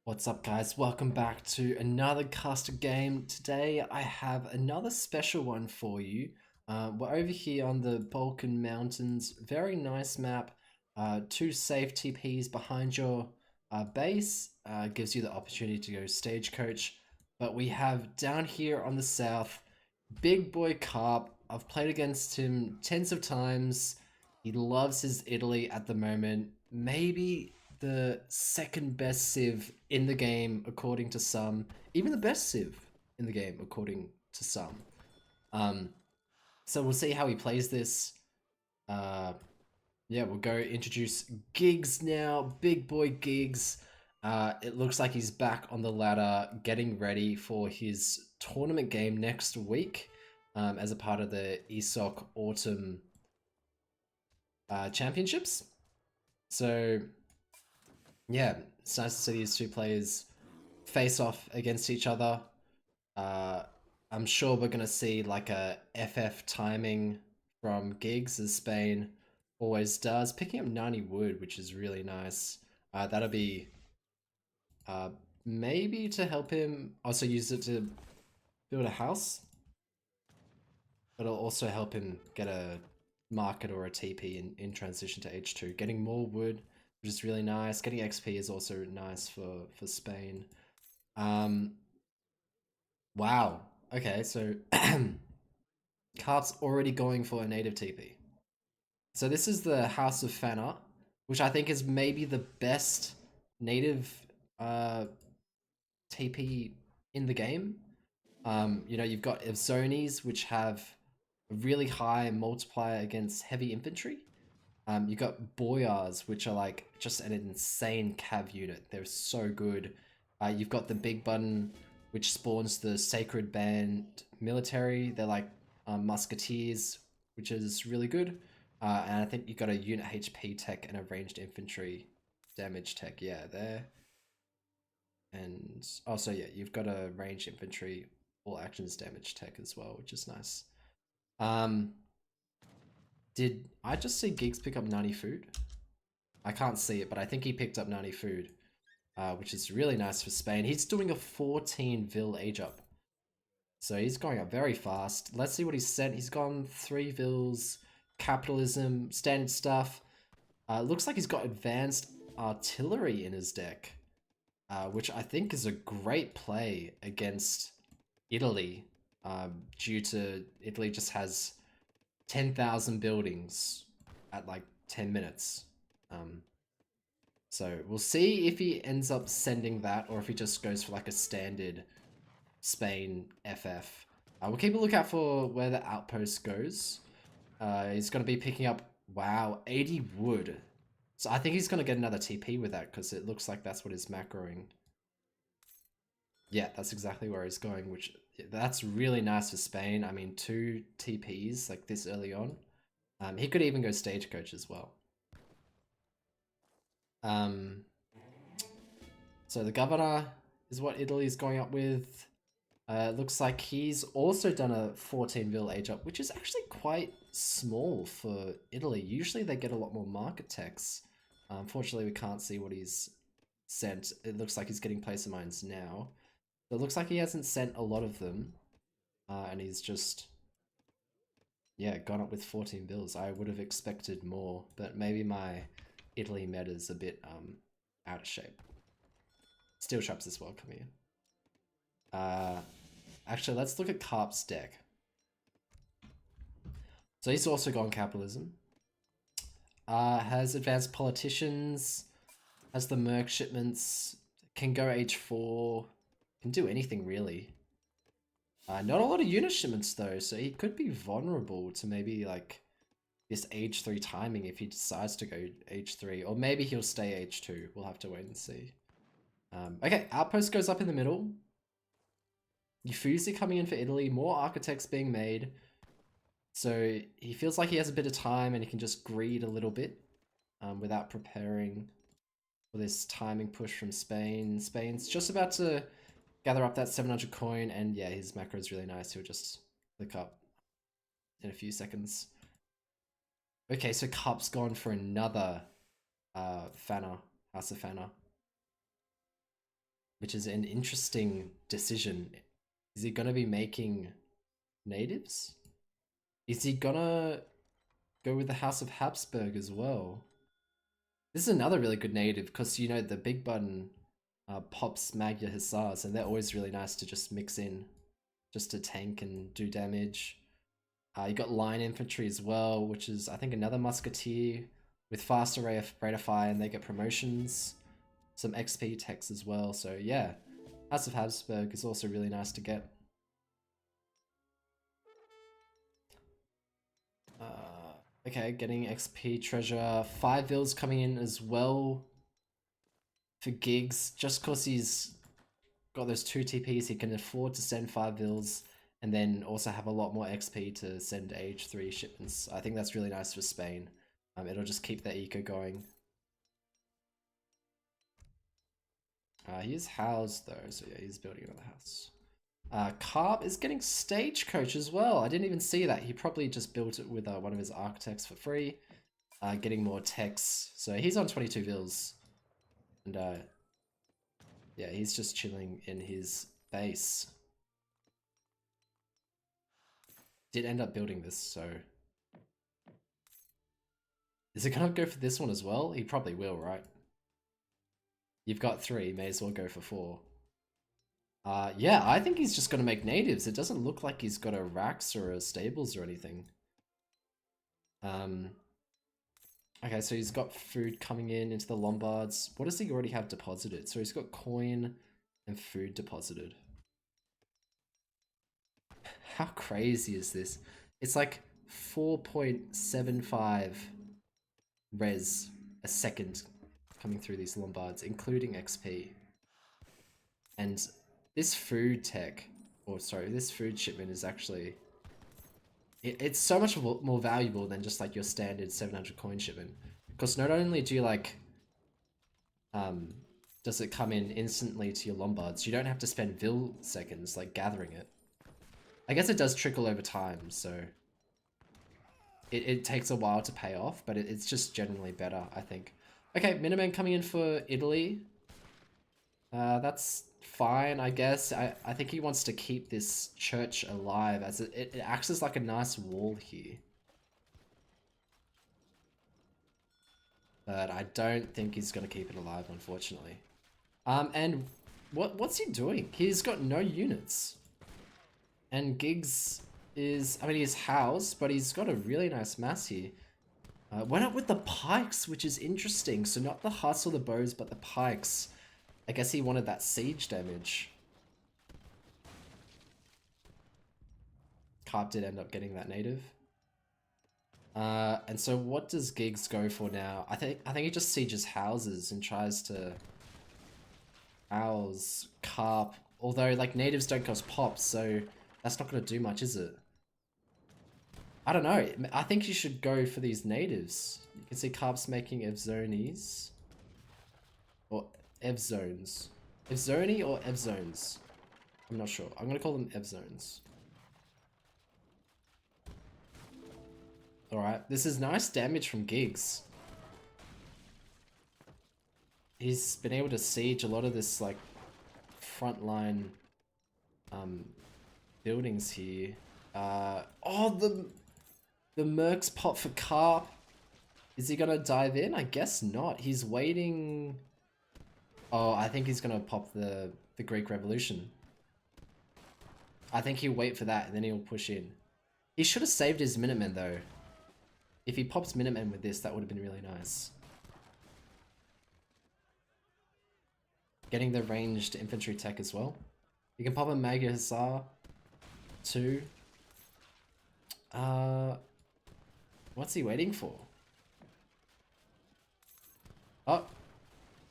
What's up, guys? Welcome back to another caster game. Today I have another special one for you. We're over here on the Balkan Mountains. Very nice map. Two safe TPs behind your base. Gives you the opportunity to go stagecoach. But we have down here on the south, big boy Carp. I've played against him tens of times. He loves his Italy at the moment. Maybe the second best Civ in the game, according to some. Even the best Civ in the game, according to some. Um, so we'll see how he plays this. Uh, yeah, we'll go introduce Gigs now. Big boy Gigs. It looks like he's back on the ladder, getting ready for his tournament game next week as a part of the ESOC Autumn Championships. So yeah, it's nice to see these two players face off against each other. Uh, I'm sure we're gonna see like a FF timing from Gigs as Spain always does, picking up 90 wood, which is really nice. That'll be uh, maybe to help him also use it to build a house, but it'll also help him get a market or a TP in transition to H2. Getting more wood, which is really nice. Getting XP is also nice for Spain. Um, wow. Okay, so Carp's already going for a native TP. So this is the House of Phanar, which I think is maybe the best native uh, TP in the game. You've got Evzonis, which have a really high multiplier against heavy infantry. You've got Boyars, which are like just an insane cav unit. They're so good. You've got the big button, which spawns the Sacred Band military. They're like musketeers, which is really good. And I think you've got a unit HP tech and a ranged infantry damage tech. Yeah, there. And also, yeah, you've got a ranged infantry all actions damage tech as well, which is nice. Um, did I just see Gigs pick up 90 food? I can't see it, but I think he picked up 90 food, which is really nice for Spain. He's doing a 14 Vil age up. So he's going up very fast. Let's see what he's sent. He's gone 3 Vils, capitalism, standard stuff. Looks like he's got advanced artillery in his deck, which I think is a great play against Italy, due to Italy just has 10,000 buildings at like 10 minutes. So we'll see if he ends up sending that or if he just goes for like a standard Spain FF. We'll keep a lookout for where the outpost goes. He's going to be picking up, wow, 80 wood. So I think he's going to get another TP with that because it looks like that's what he's macroing. Yeah, that's exactly where he's going, which that's really nice for Spain. I mean, 2 TPs like this early on. He could even go stagecoach as well. So the governor is what Italy's going up with. Looks like he's also done a 14 Vil age up, which is actually quite small for Italy. Usually they get a lot more market techs. Unfortunately, we can't see what he's sent. It looks like he's getting place of mines now. So it looks like he hasn't sent a lot of them. And he's just, yeah, gone up with 14 Vils. I would have expected more, but maybe my Italy meta's a bit out of shape. Steel traps as well coming in. Actually, let's look at Carp's deck. So he's also gone capitalism. Has advanced politicians, has the merc shipments, can go H4, can do anything really. Not a lot of unit shipments though, so he could be vulnerable to maybe like this H3 timing if he decides to go H3, or maybe he'll stay H2. We'll have to wait and see. Okay, outpost goes up in the middle. Uffizi coming in for Italy, more architects being made. So he feels like he has a bit of time and he can just greed a little bit without preparing for this timing push from Spain. Spain's just about to gather up that 700 coin, and yeah, his macro is really nice. He'll just click up in a few seconds. Okay, so Cup's gone for another Phanar, House of Phanar. which is an interesting decision. Is he gonna be making natives? Is he gonna go with the House of Habsburg as well? This is another really good native because you know the big button pops Magyar Hussars, and they're always really nice to just mix in, just to tank and do damage. You got line infantry as well, which is I think another musketeer with faster rate of fire, and they get promotions. Some XP techs as well. So yeah, House of Habsburg is also really nice to get. Okay, getting XP treasure. 5 vills coming in as well for Gigs. Just because he's got those 2 TPs, he can afford to send 5 vills and then also have a lot more XP to send age 3 shipments. I think that's really nice for Spain. It'll just keep their eco going. He is housed though, so yeah, he's building another house. Carp is getting Stagecoach as well. I didn't even see that. He probably just built it with one of his architects for free. Getting more techs. So he's on 22 vills. And yeah, he's just chilling in his base. Did end up building this, so... Is it gonna go for this one as well? He probably will, right? You've got 3, may as well go for 4. Yeah, I think he's just gonna make natives. It doesn't look like he's got a racks or a stables or anything. Okay, so he's got food coming in into the Lombards. What does he already have deposited? So he's got coin and food deposited. How crazy is this? It's like 4.75 res a second coming through these Lombards, including XP. And this food tech, or sorry, this food shipment is actually... It's so much more valuable than just like your standard 700 coin shipment. Because not only do you like... does it come in instantly to your Lombards, you don't have to spend Vil seconds like gathering it. I guess it does trickle over time, so... It takes a while to pay off, but it's just generally better, I think. Okay, Minutemen coming in for Italy. That's fine, I guess. I think he wants to keep this church alive, as it acts as like a nice wall here. But I don't think he's going to keep it alive, unfortunately. And what's he doing? He's got no units. And Giggs is, I mean, he's housed, but he's got a really nice mass here. Went up with the pikes, which is interesting. So not the huss or the bows, but the pikes. I guess he wanted that siege damage. Carp did end up getting that native. And so what does Giggs go for now? I think he just sieges houses and tries to house Carp. Although like natives don't cost pops, so that's not going to do much, is it? I don't know. I think you should go for these natives. You can see Carp's making Evzonies. Or Evzones. Evzoni or Evzones? I'm not sure. I'm going to call them Evzones. Alright, this is nice damage from Giggs. He's been able to siege a lot of this, like, frontline buildings here. Oh, the Mercs pop for Carp. Is he gonna dive in? I guess not. He's waiting... Oh, I think he's gonna pop the Greek Revolution. I think he'll wait for that and then he'll push in. He should have saved his Minutemen though. If he pops Minutemen with this, that would have been really nice. Getting the ranged infantry tech as well. You can pop a Magyar Hussar too. What's he waiting for? Oh,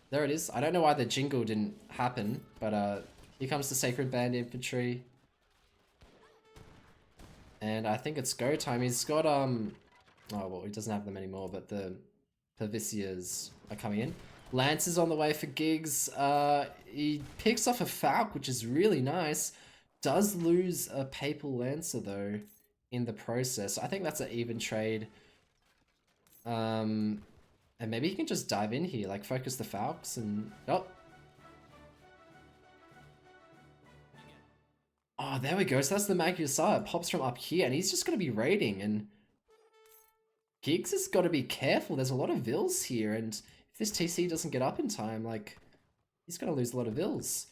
there it is. I don't know why the jingle didn't happen, but here comes the Sacred Band infantry. And I think it's go time. He's got oh well, he doesn't have them anymore, but the Pavicias are coming in. Lance is on the way for Giggs. He picks off a Falk, which is really nice. Does lose a Papal Lancer though in the process. I think that's an even trade. And maybe he can just dive in here, like focus the Falcons and... Oh! Oh, there we go. So that's the Magusar. It pops from up here, and he's just going to be raiding. And Giggs has got to be careful. There's a lot of vills here, and if this TC doesn't get up in time, like, he's going to lose a lot of vills.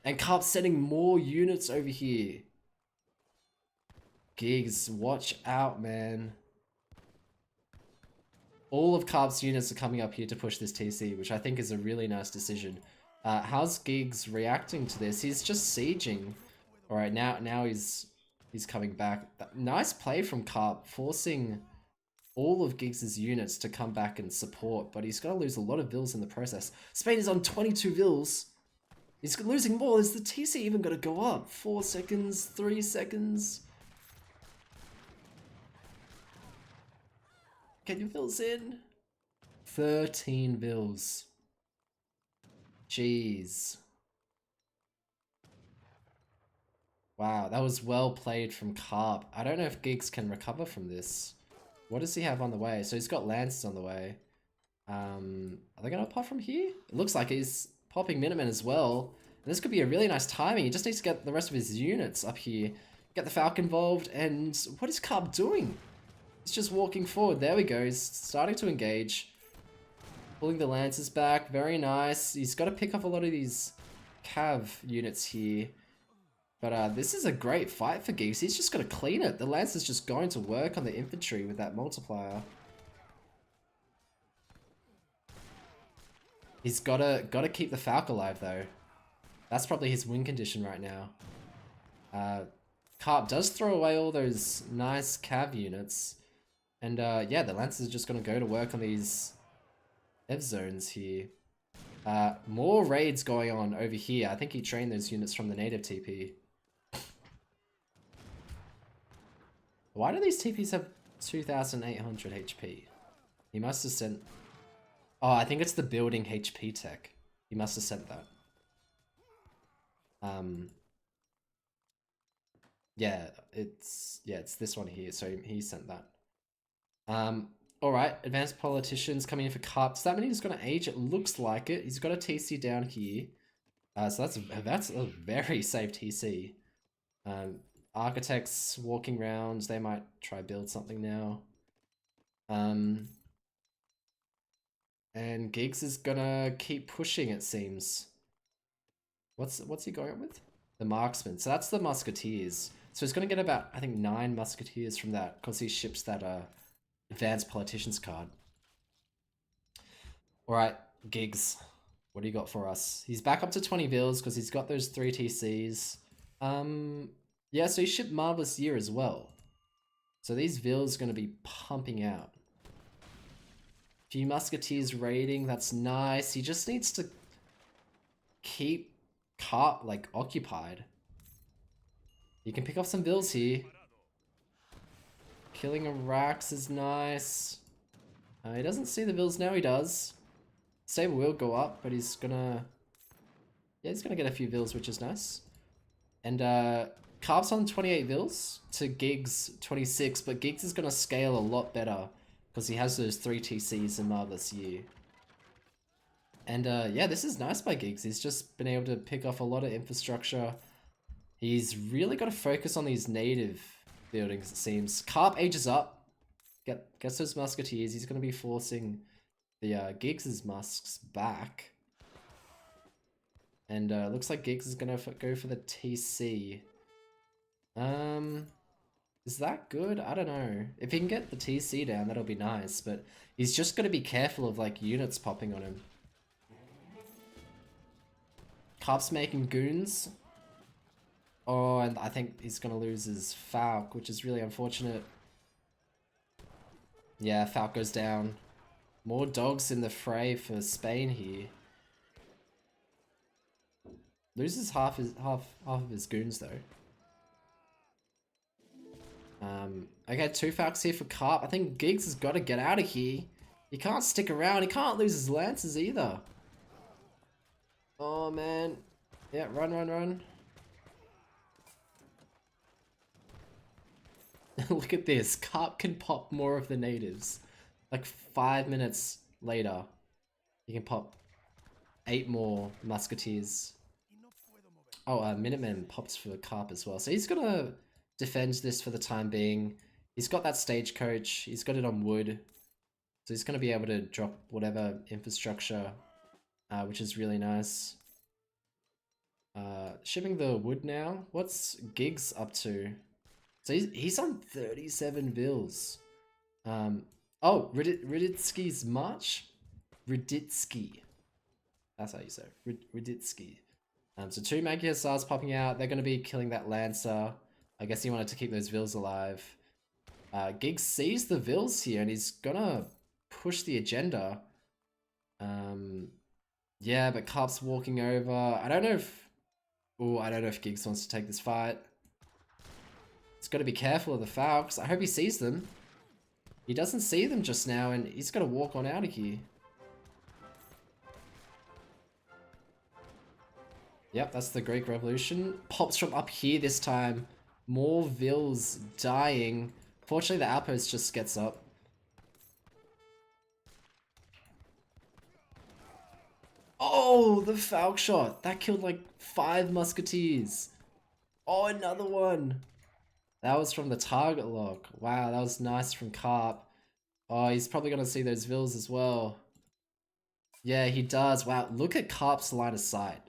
And Carp's sending more units over here. Giggs, watch out, man. All of Carp's units are coming up here to push this TC, which I think is a really nice decision. How's Giggs reacting to this? He's just sieging. Alright, now he's coming back. Nice play from Carp, forcing all of Giggs' units to come back and support, but he's going to lose a lot of vills in the process. Spain is on 22 vills. He's losing more. Is the TC even going to go up? 4 seconds, 3 seconds. Get your vills in. 13 vills. Jeez. Wow, that was well played from Carp. I don't know if Giggs can recover from this. What does he have on the way? So he's got lances on the way. Are they going to pop from here? It looks like he's popping Minutemen as well. And this could be a really nice timing. He just needs to get the rest of his units up here. Get the Falcon involved. And what is Carp doing? He's just walking forward. There we go. He's starting to engage. Pulling the lances back. Very nice. He's got to pick up a lot of these cav units here. But this is a great fight for Giggs. He's just got to clean it. The lance is just going to work on the infantry with that multiplier. He's gotta keep the Falcon alive though. That's probably his win condition right now. Carp does throw away all those nice cav units. And yeah, the lance is just gonna go to work on these Ev zones here. More raids going on over here. I think he trained those units from the native TP. Why do these TPs have 2,800 HP? He must have sent... Oh, I think it's the building HP tech. He must have sent that. Yeah, it's this one here. So he sent that. Alright, advanced politicians coming in for Carp. Does that mean he's going to age? It looks like it. He's got a TC down here. So that's a very safe TC. Architects walking around. They might try build something now. And Giggs is gonna keep pushing, it seems. What's he going with? The marksman. So that's the musketeers. So he's gonna get about, I think, 9 musketeers from that, because he ships that advanced politicians card. Alright, Giggs. What do you got for us? He's back up to 20 vills because he's got those 3 TCs. Yeah, so he shipped Marvelous Year as well. So these vills are going to be pumping out. Few musketeers raiding, that's nice. He just needs to keep Carp, like, occupied. He can pick up some vills here. Killing a Rax is nice. He doesn't see the vills now, he does. Saber will go up, but he's gonna... Yeah, he's gonna get a few vills, which is nice. And Carp's on 28 vills to Giggs 26, but Giggs is gonna scale a lot better because he has those 3 TCs in Marvelous Year. And yeah, this is nice by Giggs. He's just been able to pick off a lot of infrastructure. He's really got to focus on these native buildings, it seems. Carp ages up. Gets those musketeers. He's going to be forcing the Giggs' musks back. And looks like Giggs is going to go for the TC. Is that good? I don't know. If he can get the TC down, that'll be nice. But he's just got to be careful of like units popping on him. Carp's making goons. Oh, and I think he's going to lose his Falc, which is really unfortunate. Yeah, Falc goes down. More dogs in the fray for Spain here. Loses half of his goons though. Okay, 2 Falcs here for Carp. I think Giggs has got to get out of here. He can't stick around. He can't lose his lances either. Oh man. Yeah, run, run, run. Look at this. Carp can pop more of the natives. Like 5 minutes later, he can pop 8 more musketeers. Oh, Minuteman pops for Carp as well. So he's gonna defend this for the time being. He's got that stagecoach. He's got it on wood. So he's gonna be able to drop whatever infrastructure, which is really nice. Shipping the wood now. What's Gigs up to? So he's on 37 bills. Oh, Raditsky's March? Raditsky. That's how you say it. Raditsky. So 2 Magic Stars popping out. They're going to be killing that Lancer. I guess he wanted to keep those Vills alive. Giggs sees the Vills here and he's going to push the agenda. Yeah, but Carp's walking over. I don't know if... Oh, I don't know if Giggs wants to take this fight. He's got to be careful of the Falcons. I hope he sees them. He doesn't see them just now and he's got to walk on out of here. Yep, that's the Greek Revolution. Pops from up here this time. More Vills dying. Fortunately, the outpost just gets up. Oh, the Falc shot. That killed like 5 musketeers. Oh, another one. That was from the target lock. Wow, that was nice from Carp. Oh, he's probably going to see those Vills as well. Yeah, he does. Wow, look at Carp's line of sight.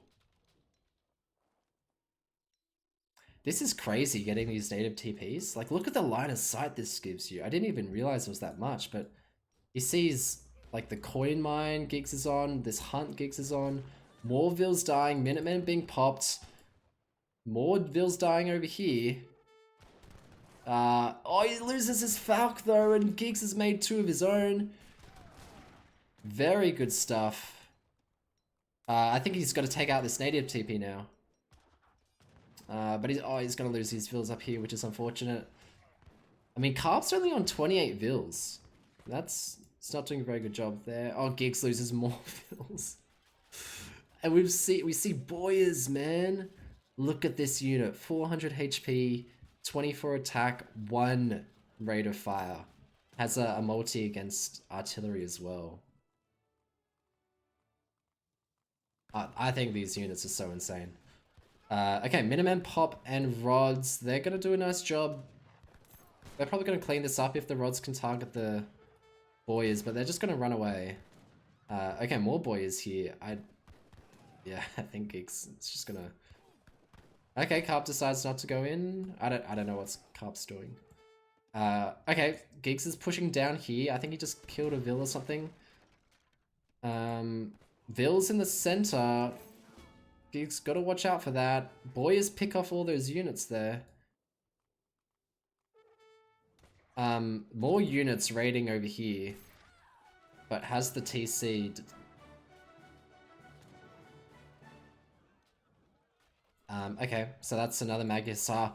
This is crazy getting these native TPs. Like, look at the line of sight this gives you. I didn't even realize it was that much, but he sees, like, the coin mine Giggs is on, this hunt Giggs is on, more Vills dying, Minutemen being popped, more Vills dying over here. Oh, he loses his Falc though, and Giggs has made 2 of his own. Very good stuff. I think he's got to take out this native TP now. But he's going to lose his Vills up here, which is unfortunate. I mean, Carp's only on 28 Vills. It's not doing a very good job there. Oh, Giggs loses more Vills. And we see Boyers, man. Look at this unit. 400 HP, 24 attack, 1 rate of fire. Has a multi against artillery as well. I think these units are so insane. Okay, Minutemen pop and rods. They're going to do a nice job. They're probably going to clean this up if the rods can target the Boyers, but they're just going to run away. Okay, more Boyers here. Yeah, I think Giggs is just going to... Okay, Carp decides not to go in. I don't know what Carp's doing. Okay, Giggs is pushing down here. I think he just killed a Vill or something. Vill's in the center. Giggs gotta watch out for that. Boyers pick off all those units there. More units raiding over here. But has the TC... Okay, so that's another Magisar.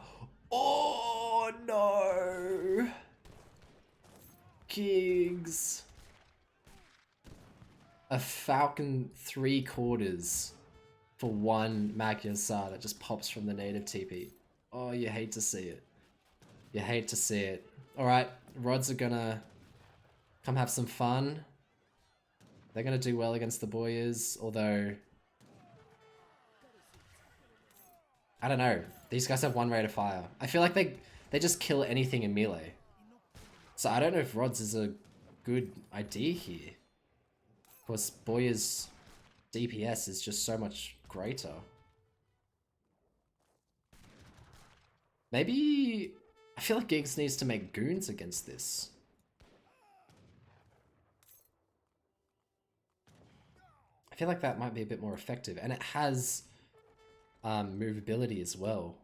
Oh no! Giggs. A Falcon 3/4 for 1 Magisar that just pops from the native TP. Oh, you hate to see it. You hate to see it. Alright, Rods are gonna come have some fun. They're gonna do well against the Boyers, although... I don't know. These guys have 1 rate of fire. I feel like they just kill anything in melee. So I don't know if Rods is a good idea here. Of course, Boyer's DPS is just so much greater. Maybe... I feel like Giggs needs to make goons against this. I feel like that might be a bit more effective. And it has movability as well,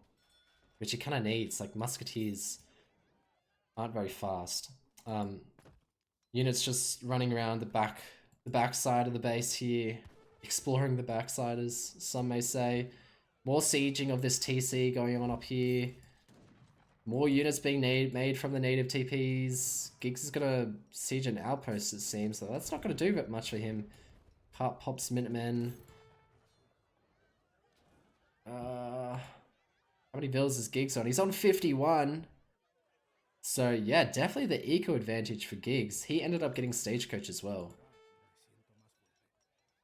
which he kind of needs. Like, musketeers aren't very fast. Units just running around the back side of the base here, exploring the backside, as some may say. More sieging of this TC going on up here. More units being made from the native TPs. Giggs is gonna siege an outpost, it seems, so that's not gonna do that much for him. Carp pops Minutemen. How many Vills is Giggs on? He's on 51. So yeah, definitely the eco advantage for Giggs. He ended up getting Stagecoach as well.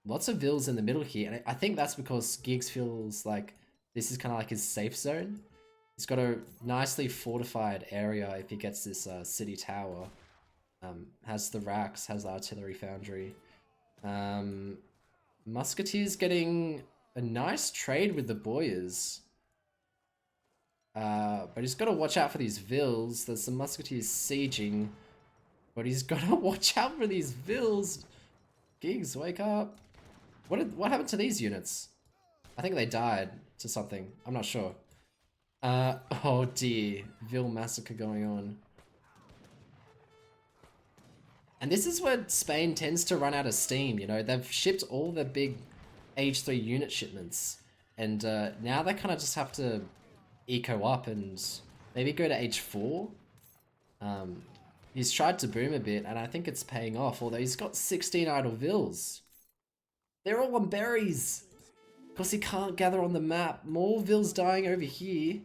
Lots of Vills in the middle here, and I think that's because Giggs feels like this is kind of like his safe zone. He's got a nicely fortified area if he gets this city tower. Has the racks, has the artillery foundry. Musketeers getting a nice trade with the Boyers. But he's got to watch out for these vills. There's some musketeers sieging. But he's got to watch out for these vills. Gigs, wake up. What happened to these units? I think they died to something. I'm not sure. Oh dear. Vill massacre going on. And this is where Spain tends to run out of steam, you know? They've shipped all their big Age 3 unit shipments. And now they kind of just have to eco up and maybe go to Age 4. He's tried to boom a bit, and I think it's paying off, although he's got 16 idle vills. They're all on berries! Because he can't gather on the map. More vills dying over here.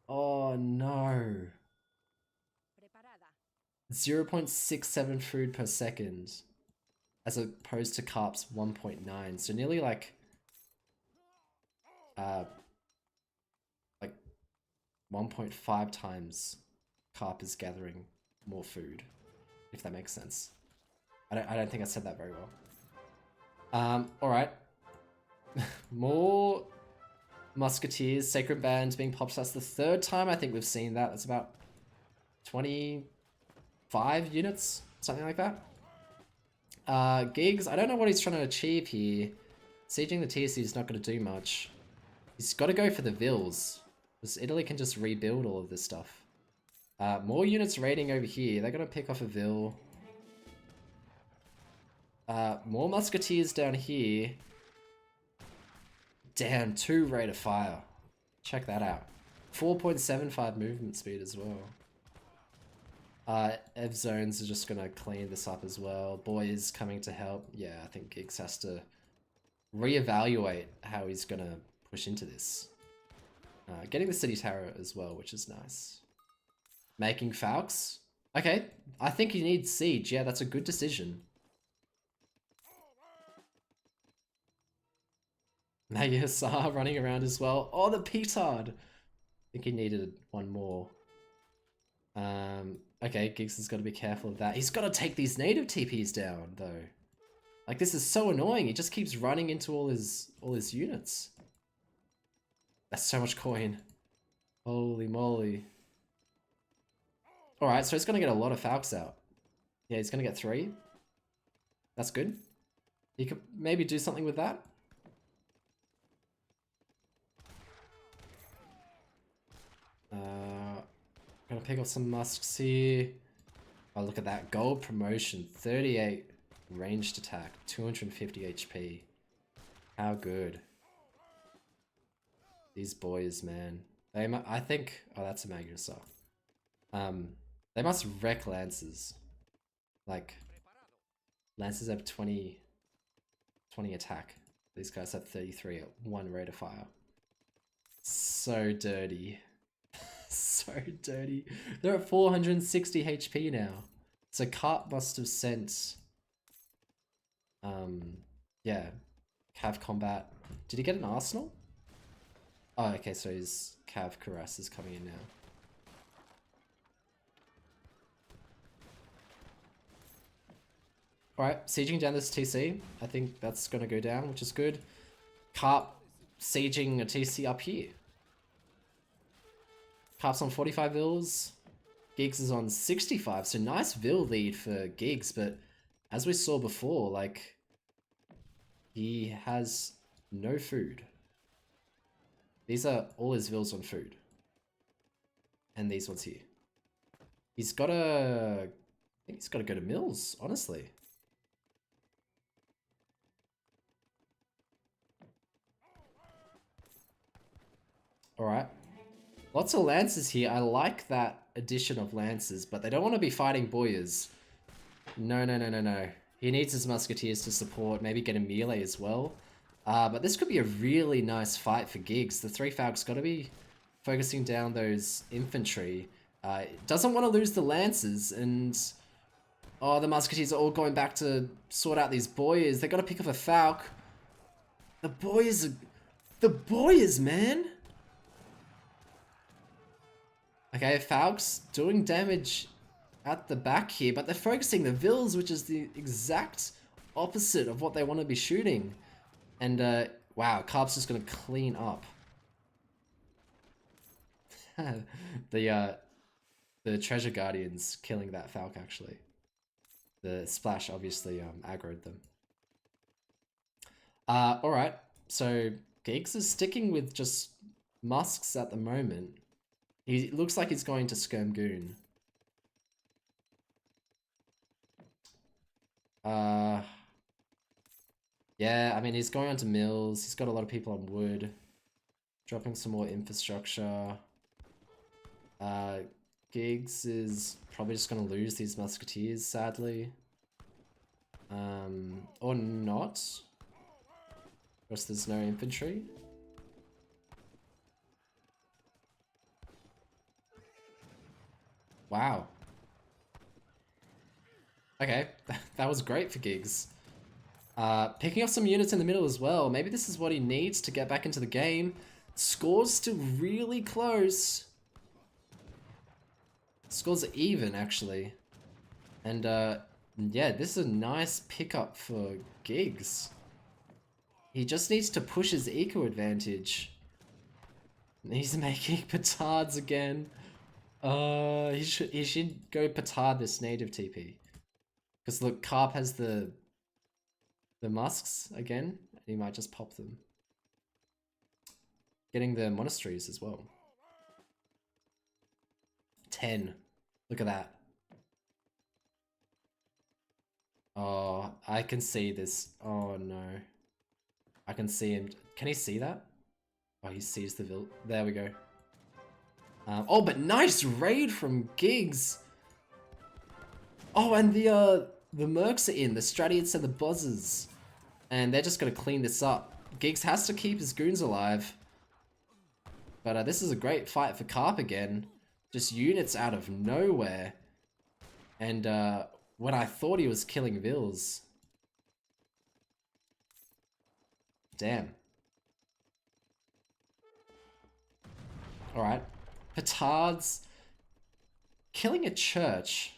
Oh no. 0.67 food per second. As opposed to Carp's 1.9. So nearly like 1.5 times Carp is gathering more food. If that makes sense. I don't think I said that very well. Alright. More musketeers, sacred bands being popped. That's the third time I think we've seen that. That's about 25 units, something like that. Gigs, I don't know what he's trying to achieve here. Sieging the TSC is not going to do much. He's got to go for the vills, because Italy can just rebuild all of this stuff. More units raiding over here. They're going to pick off a vill. More musketeers down here. Damn, 2 rate of fire. Check that out. 4.75 movement speed as well. Ev zones are just gonna clean this up as well. Boys coming to help. Yeah, I think Giggs has to reevaluate how he's gonna push into this. Getting the city tower as well, which is nice. Making Falks. Okay, I think he needs siege. Yeah, that's a good decision. Mega Hussar running around as well. Oh, the petard! I think he needed one more. Okay, Giggs has got to be careful of that. He's got to take these native TPs down, though. Like, this is so annoying. He just keeps running into all his units. That's so much coin. Holy moly. Alright, so he's going to get a lot of Falcons out. Yeah, he's going to get 3. That's good. He could maybe do something with that. Gonna pick up some musks here. Oh, look at that. Gold promotion. 38 ranged attack. 250 HP. How good. These boys, man. I think... Oh, that's a Magnusar. They must wreck Lancers. Like... Lancers have 20 attack. These guys have 33 at 1 rate of fire. So dirty. So dirty. They're at 460 HP now. So Carp must have sent... yeah. Cav combat. Did he get an arsenal? Oh, okay, so his Cav Cuirass is coming in now. Alright, sieging down this TC. I think that's gonna go down, which is good. Carp sieging a TC up here. Carp's on 45 vills. Giggs is on 65, so nice vill lead for Giggs, but as we saw before, like, he has no food. These are all his vills on food. And these ones here. He's gotta... I think he's gotta go to Mills, honestly. Alright. Lots of Lancers here. I like that addition of Lancers, but they don't want to be fighting Boyers. No, no, no, no, no. He needs his Musketeers to support, maybe get a melee as well. But this could be a really nice fight for Giggs. The 3 Falcons got to be focusing down those infantry. Doesn't want to lose the Lancers, and... Oh, the Musketeers are all going back to sort out these Boyers. They got to pick up a Falc. The Boyers are... The boys, man! Okay, Falk's doing damage at the back here, but they're focusing the Vils, which is the exact opposite of what they want to be shooting. And, wow, Carp's just gonna clean up. The Treasure Guardians killing that Falk, actually. The splash obviously aggroed them. Alright, so Gigs is sticking with just Musks at the moment. He looks like he's going to Skirm Goon. Yeah, I mean, he's going on to mills. He's got a lot of people on wood. Dropping some more infrastructure. Gigs is probably just going to lose these musketeers, sadly. Or not. Because there's no infantry. Wow. Okay, that was great for Gigs. Picking up some units in the middle as well. Maybe this is what he needs to get back into the game. Score's still really close. Scores are even, actually. And, yeah, this is a nice pickup for Gigs. He just needs to push his eco advantage. He's making petards again. He should go petard this native TP. Because look, Carp has the musks again, and he might just pop them. Getting the monasteries as well. 10. Look at that. Oh, I can see this. Oh no. I can see him. Can he see that? Oh, he sees the vil. There we go. Oh, but nice raid from Gigs. Oh, and the mercs are in. The Stratiates and the Buzzers. And they're just gonna clean this up. Gigs has to keep his goons alive. But this is a great fight for Carp again. Just units out of nowhere. And when I thought he was killing Vils. Damn. Alright. Petards. Killing a church.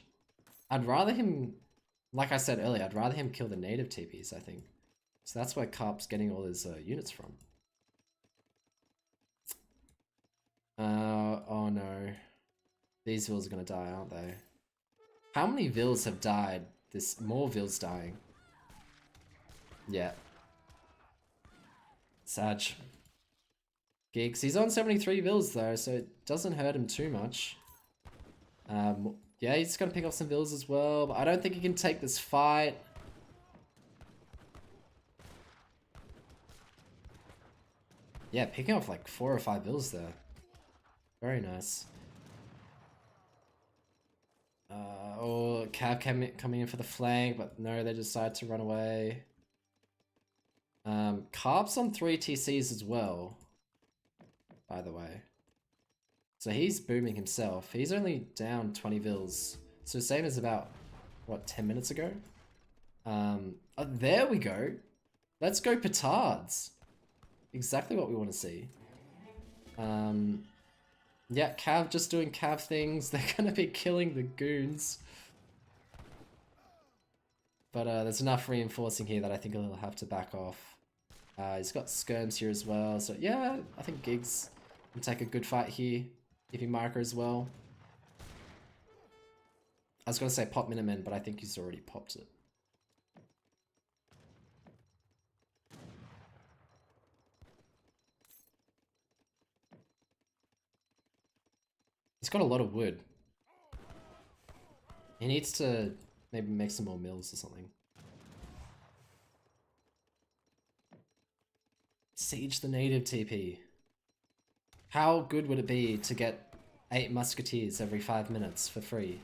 I'd rather him, like I said earlier, I'd rather him kill the native TPs, I think. So that's where Carp's getting all his units from. Oh no. These Vils are gonna die, aren't they? How many Vils have died? More Vils dying. Yeah. Sag. Gigs. He's on 73 Vils though, so it doesn't hurt him too much. Yeah, he's gonna pick up some Vils as well, but I don't think he can take this fight. Yeah, picking off like 4 or 5 Vils there. Very nice. Oh, Cav coming in for the flank, but no, they decide to run away. Carp's on 3 TCs as well, by the way. So he's booming himself. He's only down 20 Vils. So same as about, what, 10 minutes ago? Oh, there we go. Let's go petards. Exactly what we want to see. Yeah, Cav just doing Cav things. They're gonna be killing the goons. But there's enough reinforcing here that I think he'll have to back off. He's got skirms here as well. So yeah, I think Gigs can take a good fight here. If he marker as well. I was gonna say pop Miniman, but I think he's already popped it. He's got a lot of wood. He needs to maybe make some more mills or something. Siege the native TP. How good would it be to get 8 musketeers every 5 minutes for free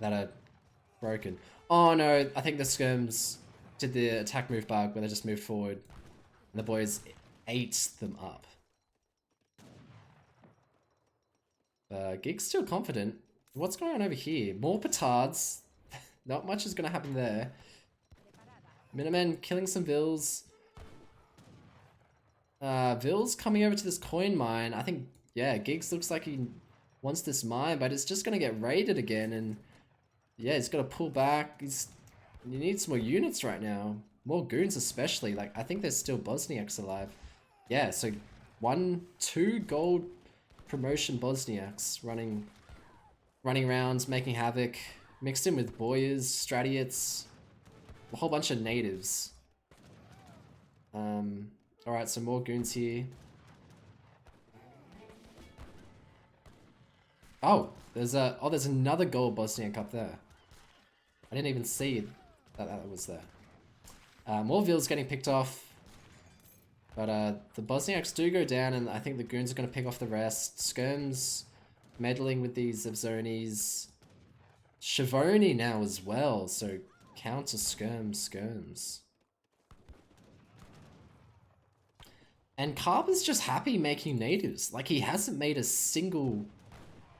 that are broken? Oh no, I think the skirms did the attack move bug where they just moved forward and the boys ate them up. Gig's still confident. What's going on over here? More petards. Not much is going to happen there. Minutemen killing some Vils. Vill's coming over to this coin mine. I think, yeah, Giggs looks like he wants this mine, but it's just gonna get raided again, and yeah, he's gotta pull back. He needs more units right now. More goons especially. Like, I think there's still Bosniaks alive. Yeah, so 2 gold promotion Bosniaks running around, making havoc, mixed in with Boyers, Stratiots, a whole bunch of natives. Alright, so more goons here. Oh, there's another gold Bosniak up there. I didn't even see that was there. More Vils getting picked off. But the Bosniaks do go down, and I think the goons are going to pick off the rest. Skirm's meddling with these Avzonis. Shavoni now as well, so counter skirms. And Carp is just happy making natives. Like, he hasn't made a single,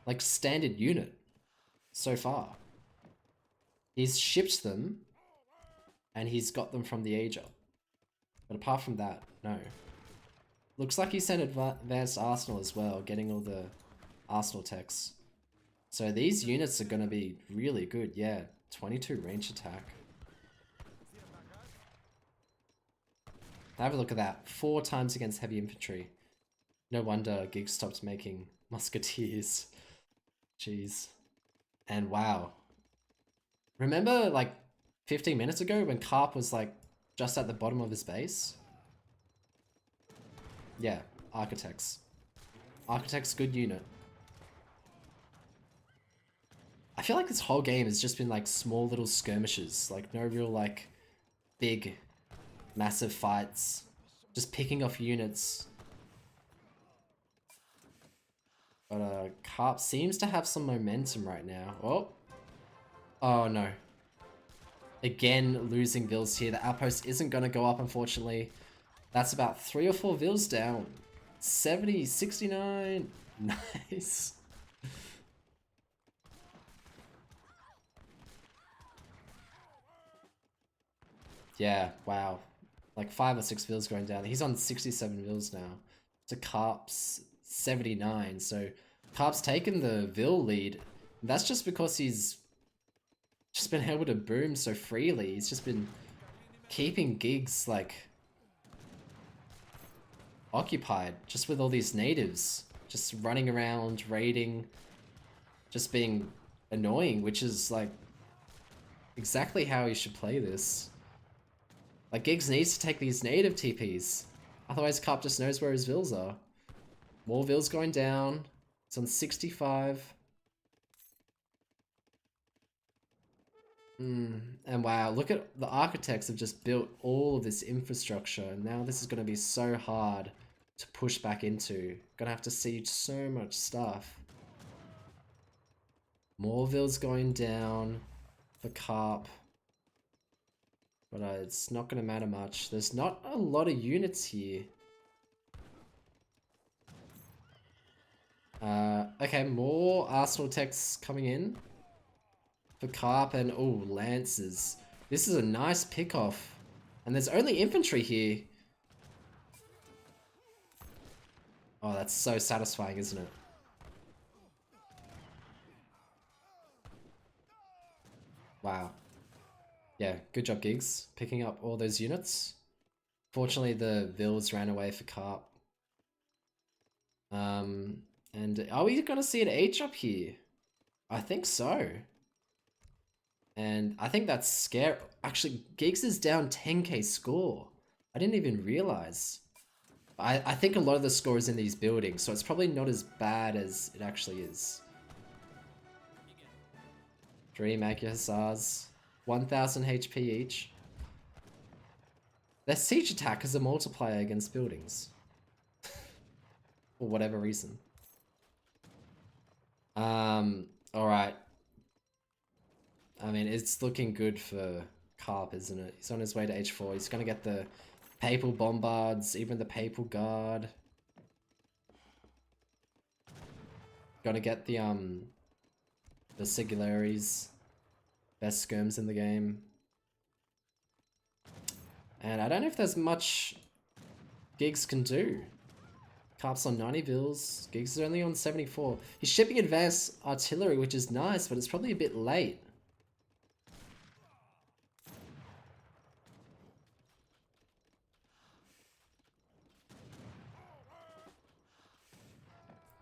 like, standard unit so far. He's shipped them, and he's got them from the Age Up. But apart from that, no. Looks like he sent Advanced Arsenal as well, getting all the Arsenal techs. So these units are going to be really good, yeah. 22 range attack. Have a look at that. 4 times against heavy infantry. No wonder Giggs stopped making musketeers. Jeez. And wow. Remember, like, 15 minutes ago when Carp was, like, just at the bottom of his base? Yeah, Architects. Architects, good unit. I feel like this whole game has just been, like, small little skirmishes. Like, no real, like, big, massive fights. Just picking off units. But, Carp seems to have some momentum right now. Oh. Oh, no. Again, losing Vils here. The outpost isn't going to go up, unfortunately. That's about 3 or 4 Vils down. 70, 69. Nice. Yeah, wow. Like 5 or 6 Vils going down. He's on 67 Vils now. So Carp's 79. So Carp's taken the Vil lead. That's just because he's just been able to boom so freely. He's just been keeping Giggs, like, occupied just with all these natives. Just running around, raiding, just being annoying, which is, like, exactly how he should play this. Like, Giggs needs to take these native TPs. Otherwise, Carp just knows where his Vils are. More Vils going down. It's on 65. And wow, look at the architects have just built all of this infrastructure. And now this is going to be so hard to push back into. Gonna have to siege so much stuff. More Vils going down for Carp. But it's not going to matter much. There's not a lot of units here. Okay, more Arsenal techs coming in for Carp, and oh, Lancers. This is a nice pickoff. And there's only infantry here. Oh, that's so satisfying, isn't it? Wow. Yeah, good job, Giggs, picking up all those units. Fortunately, the Vils ran away for Carp. And are we gonna see an H up here? I think so. And I think that's scary. Actually, Giggs is down 10k score. I didn't even realize. I think a lot of the score is in these buildings, so it's probably not as bad as it actually is. 3 Magyar Hussars. 1000 HP each. Their siege attack is a multiplier against buildings. For whatever reason. Alright. I mean, it's looking good for Carp, isn't it? He's on his way to H4. He's gonna get the Papal Bombards, even the Papal Guard. Gonna get the Sigularies. Best skirms in the game. And I don't know if there's much Gigs can do. Carp's on 90 bills. Gigs is only on 74. He's shipping advanced artillery, which is nice, but it's probably a bit late.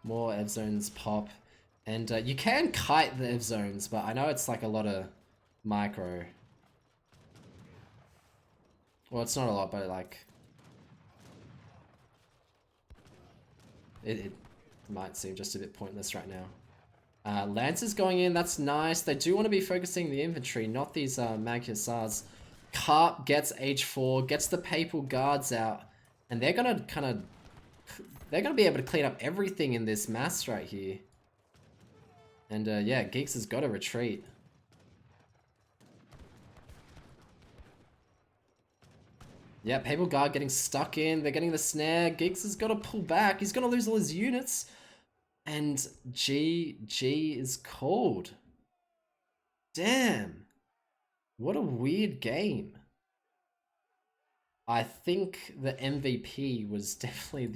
More Ev zones pop. And you can kite the Ev zones, but I know it's like a lot of micro. Well, it's not a lot, but like... It might seem just a bit pointless right now. Lancers going in, that's nice. They do want to be focusing the infantry, not these Mag Hussars. Carp gets H4, gets the Papal Guards out, and they're gonna kind of... They're gonna be able to clean up everything in this mass right here. And yeah, Geeks has got to retreat. Yeah, Papal Guard getting stuck in. They're getting the snare. Geeks has got to pull back. He's going to lose all his units. And GG is called. Damn. What a weird game. I think the MVP was definitely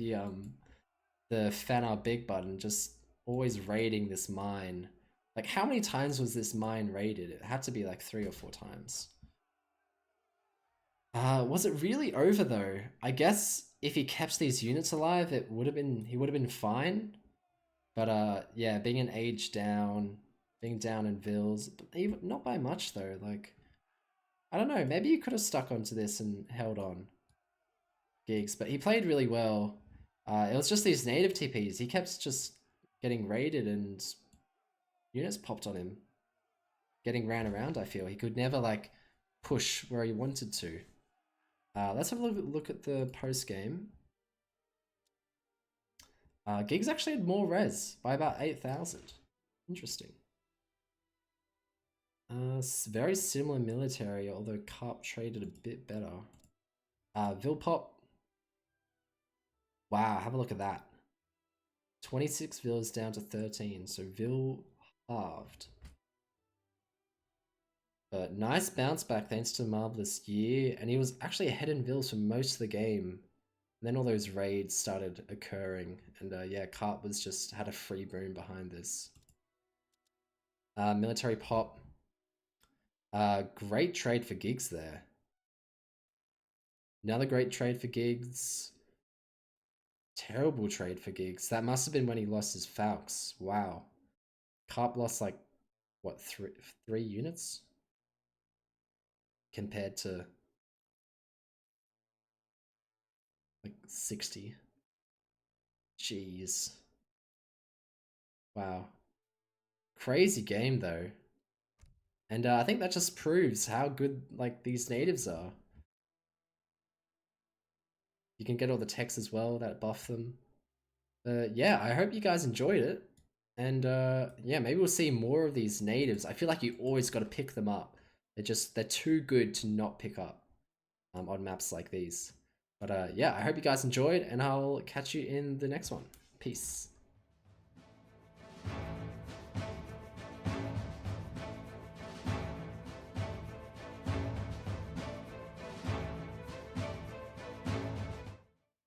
the Phanar Big Button, just always raiding this mine. Like, how many times was this mine raided? It had to be like 3 or 4 times. Was it really over though? I guess if he kept these units alive, he would have been fine. But yeah, being an age down, being down in Vils, but even not by much though. Like, I don't know, maybe you could have stuck onto this and held on, Gigs, but he played really well. It was just these native TPs. He kept just getting raided and units popped on him, getting ran around. I feel he could never like push where he wanted to. Let's have a look at the post game. Gigs actually had more res by about 8,000. Interesting. Very similar military, although Carp traded a bit better. Vilpop. Wow, have a look at that. 26 Vils down to 13, so Vil halved. But nice bounce back thanks to Marvelous Year, and he was actually ahead in Vils for most of the game. And then all those raids started occurring, and yeah, Carp was just had a free boom behind this. Military pop. Great trade for Gigs there. Another great trade for Gigs. Terrible trade for Gigs. That must have been when he lost his Falcons. Wow. Carp lost like, what, three units? Compared to like 60. Jeez. Wow. Crazy game though. And I think that just proves how good like these natives are. You can get all the techs as well that buff them. Yeah, I hope you guys enjoyed it. And yeah, maybe we'll see more of these natives. I feel like you always got to pick them up. They're too good to not pick up on maps like these. But yeah, I hope you guys enjoyed, and I'll catch you in the next one. Peace.